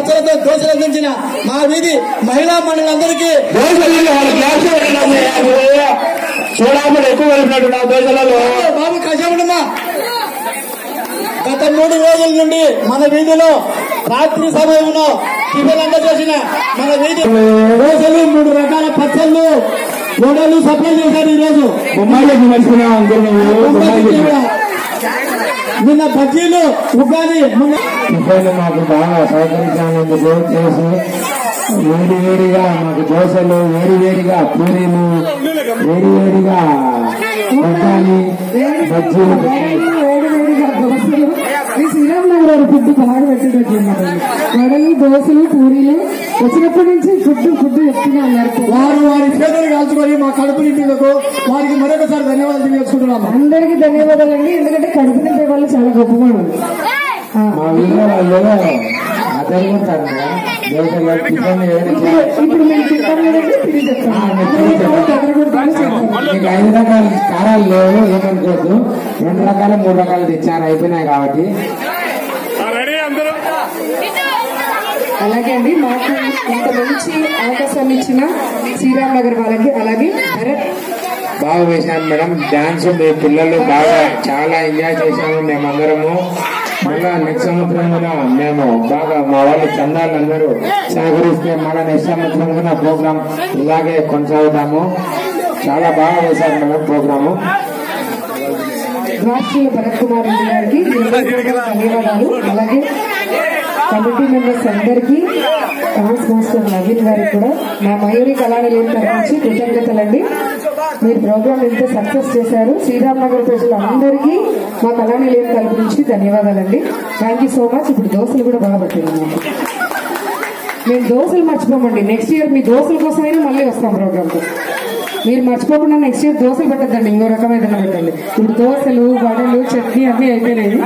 పచ్చలతో దోశలు అందించిన మా వీధి మహిళా మండలందరికీ చూడమని ఎక్కువ వెళ్ళినట్టు నా దోశలలో బాబు కషామమ్మా. గత 3 రోజుల నుండి మన వీధిలో రాత్రి సమయంలో టిఫిన్ అందజేసిన మన వీధి దోశలు 3 రకాల పచ్చళ్ళు వడలు సప్లై చేశారు. ఈ రోజు బొమ్మాయిలకు మర్చిపోయినా నిన్న బజ్జీలు ఉగాది మాకు బాగా సహకరించినందుకు చేసి వేడివేడిగా మాకు దోశలు, వేడివేడిగా పూరీలు, వేడివేడిగా ఉగాది బజ్జీలు, వేడివేడిగా దోశలు. ఈ శ్రీరామ్ నగర్ ఫుడ్ బాగా పెట్టేటట్టు వడలు, దోశలు, పూరీలు వచ్చినప్పటి నుంచి ఫుడ్ చెప్తూనే ఉన్నారు. వారి చేతులు కాల్చుకొని మా కడుపు నింపులకు వారికి మరొకసారి ధన్యవాదాలు తెలియజేసుకుంటున్నాము. అందరికీ ధన్యవాదాలండి. ఎందుకంటే కడుపు నింపే వాళ్ళు చాలా గొప్పవాడు. మా వీధిలో వాళ్ళు అదరుగుంటారు కదా దోశలు టిఫిన్ ఇప్పుడు మేము తిరిగి చెప్తాను. 5 రకాల కారాలు లేవు, ఏమనుకోవద్దు. 2 రకాలు 3 రకాలు తెచ్చారు, అయిపోయినాయి కాబట్టి. అలాగే అండి, మాకు ఇంత మంచి అవకాశాన్ని ఇచ్చిన శ్రీరామ్ నగర్ వాళ్ళకి, అలాగే బాగా వేసినాను మేడం. డాన్స్ మీ పిల్లలు బాగా చాలా ఎంజాయ్ చేశాము మేమందరము. మళ్ళా నెక్స్ట్ సంవత్సరం కూడా మేము బాగా మా వాళ్ళు చందాలు అందరూ సహకరిస్తే మళ్ళా నెక్స్ట్ సంవత్సరం కూడా ప్రోగ్రామ్ ఇలాగే కొనసాగుతాము. చాలా బాగా వేశారు మేడం ప్రోగ్రాము. రాష్ట్రీయ భరత్ కుమార్ రెడ్డి గారికి ధన్యవాదాలు. అలాగే కమిటీ మెంబర్స్ అందరికీ, డాన్స్ మాస్టర్ నవీన్ గారికి కూడా మా మయూరి కళానిలయం తరఫు కృతజ్ఞతలండి. మీరు ప్రోగ్రామ్ ఎంతో సక్సెస్ చేశారు. శ్రీరామ్ నగర్ ప్రజలందరికీ మా కళానిలయం తరఫు నుంచి ధన్యవాదాలండి. Thank you so much. ఇప్పుడు దోశలు కూడా బాగా పట్టింది మాకు. మేము దోశలు మర్చిపోమండి. నెక్స్ట్ ఇయర్ మీ దోశల కోసమైనా మళ్ళీ వస్తాం ప్రోగ్రామ్కి. మీరు మర్చిపోకుండా నెక్స్ట్ ఇయర్ దోశలు పెట్టద్దండి, ఇంకో రకం ఏదైనా పెట్టండి. ఇప్పుడు దోశలు, వడలు, చట్నీ అన్నీ అయిపోయినాయి. అయిపోయింది.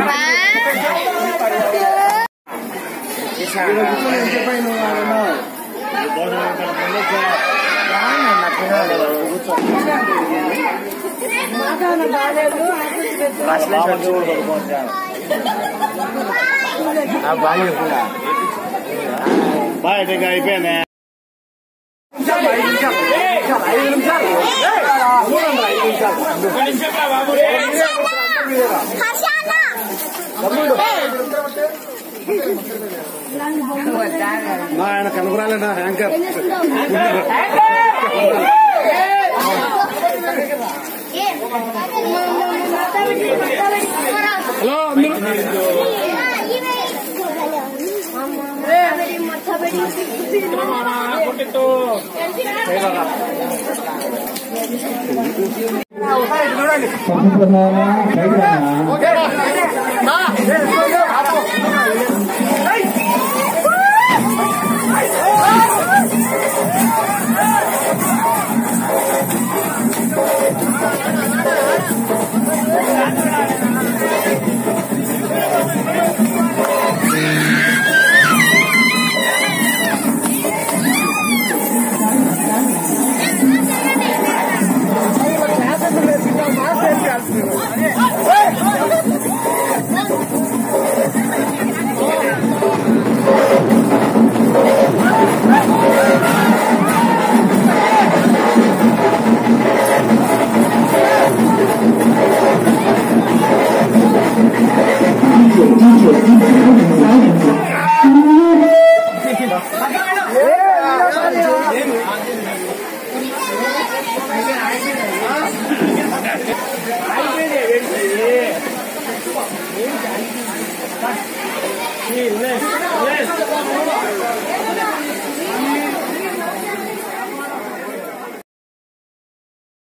ఆయన కనుగొరాలన్నా యాంకర్ హలో Yes.